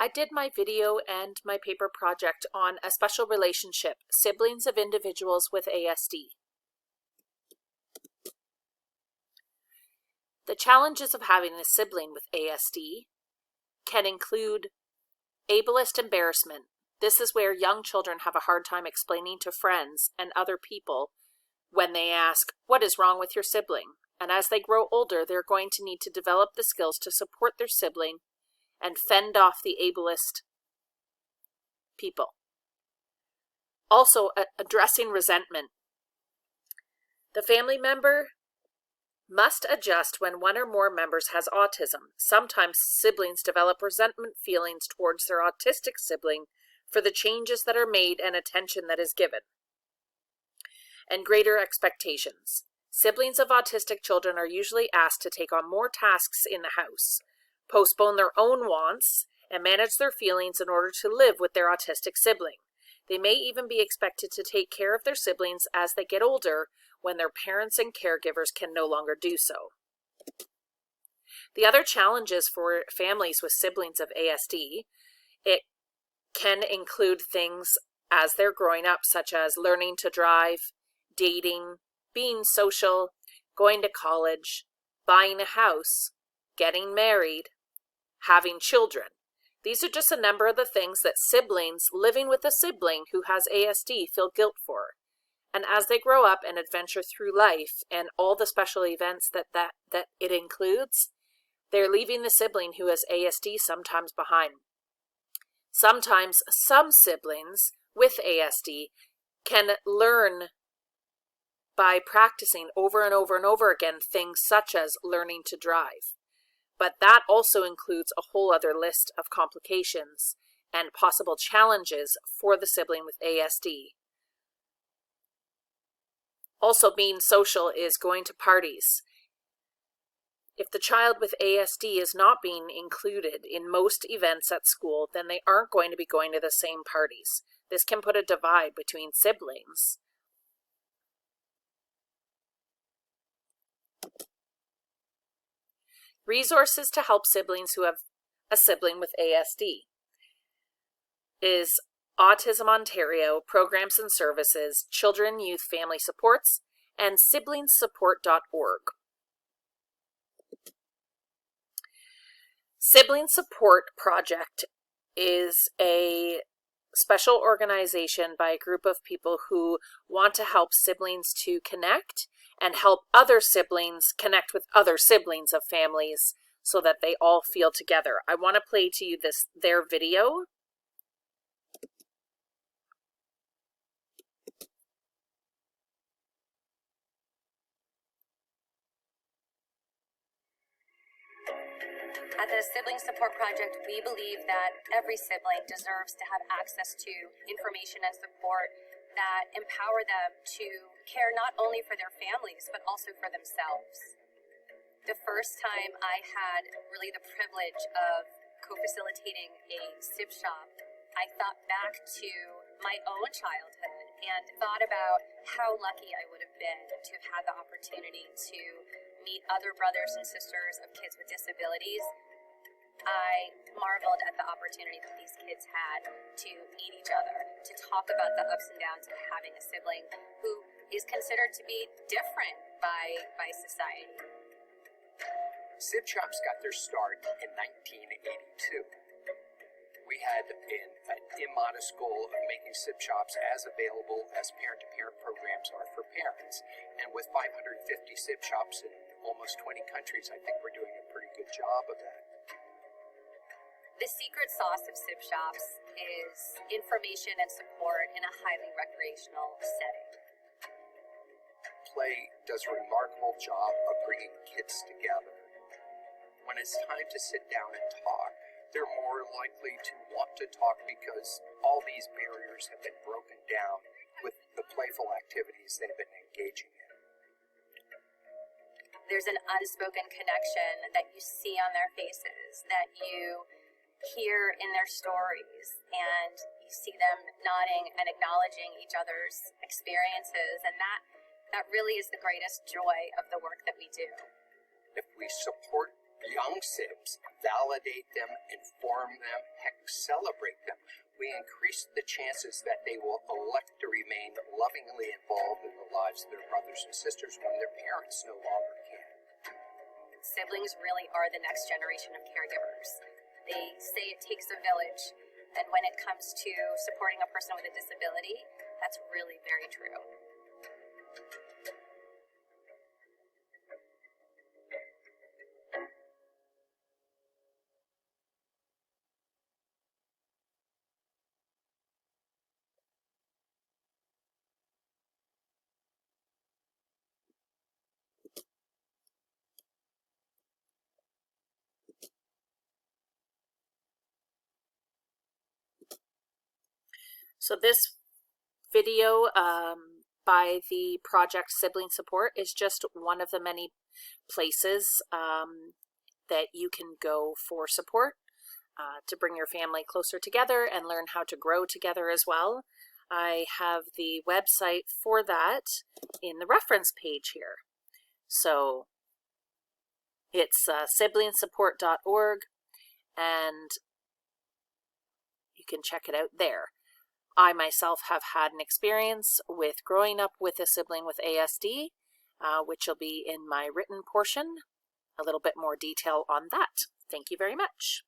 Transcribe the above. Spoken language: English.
I did my video and my paper project on a special relationship, siblings of individuals with ASD. The challenges of having a sibling with ASD can include ableist embarrassment. This is where young children have a hard time explaining to friends and other people when they ask, "What is wrong with your sibling?" And as they grow older, they're going to need to develop the skills to support their sibling and fend off the ableist people. Also, addressing resentment. The family member must adjust when one or more members has autism. Sometimes siblings develop resentment feelings towards their autistic sibling for the changes that are made and attention that is given. And greater expectations. Siblings of autistic children are usually asked to take on more tasks in the house, postpone their own wants, and manage their feelings in order to live with their autistic sibling. They may even be expected to take care of their siblings as they get older when their parents and caregivers can no longer do so. The other challenges for families with siblings of ASD, it can include things as they're growing up, such as learning to drive, dating, being social, going to college, buying a house, getting married, having children. These are just a number of the things that siblings living with a sibling who has ASD feel guilt for. And as they grow up and adventure through life and all the special events that it includes, they're leaving the sibling who has ASD sometimes behind. Sometimes some siblings with ASD can learn by practicing over and over and over again things such as learning to drive. But that also includes a whole other list of complications and possible challenges for the sibling with ASD. Also, being social is going to parties. If the child with ASD is not being included in most events at school, then they aren't going to be going to the same parties. This can put a divide between siblings. Resources to help siblings who have a sibling with ASD is Autism Ontario, Programs and Services, Children, Youth, Family Supports, and siblingssupport.org. Sibling Support Project is a special organization by a group of people who want to help siblings to connect and help other siblings connect with other siblings of families so that they all feel together. I want to play to you their video. At the Sibling Support Project, we believe that every sibling deserves to have access to information and support that empower them to care not only for their families, but also for themselves. The first time I had really the privilege of co-facilitating a SIB shop, I thought back to my own childhood and thought about how lucky I would have been to have had the opportunity to meet other brothers and sisters of kids with disabilities. I marveled at the opportunity that these kids had to meet each other, to talk about the ups and downs of having a sibling who is considered to be different by society. SIB shops got their start in 1982. We had an immodest goal of making SIB shops as available as parent-to-parent programs are for parents. And with 550 SIB shops in almost 20 countries, I think we're doing a pretty good job of that. The secret sauce of SIB shops is information and support in a highly recreational setting. Play does a remarkable job of bringing kids together. When it's time to sit down and talk, they're more likely to want to talk because all these barriers have been broken down with the playful activities they've been engaging in. There's an unspoken connection that you see on their faces, that you hear in their stories, and you see them nodding and acknowledging each other's experiences, and that really is the greatest joy of the work that we do. If we support young SIBs, validate them, inform them, heck, celebrate them, we increase the chances that they will elect to remain lovingly involved in the lives of their brothers and sisters when their parents no longer can. Siblings really are the next generation of caregivers. They say it takes a village, and when it comes to supporting a person with a disability, that's really very true. So this video by the Project Sibling Support is just one of the many places that you can go for support to bring your family closer together and learn how to grow together as well. I have the website for that in the reference page here. So it's siblingsupport.org, and you can check it out there. I myself have had an experience with growing up with a sibling with ASD, which will be in my written portion, a little bit more detail on that. Thank you very much.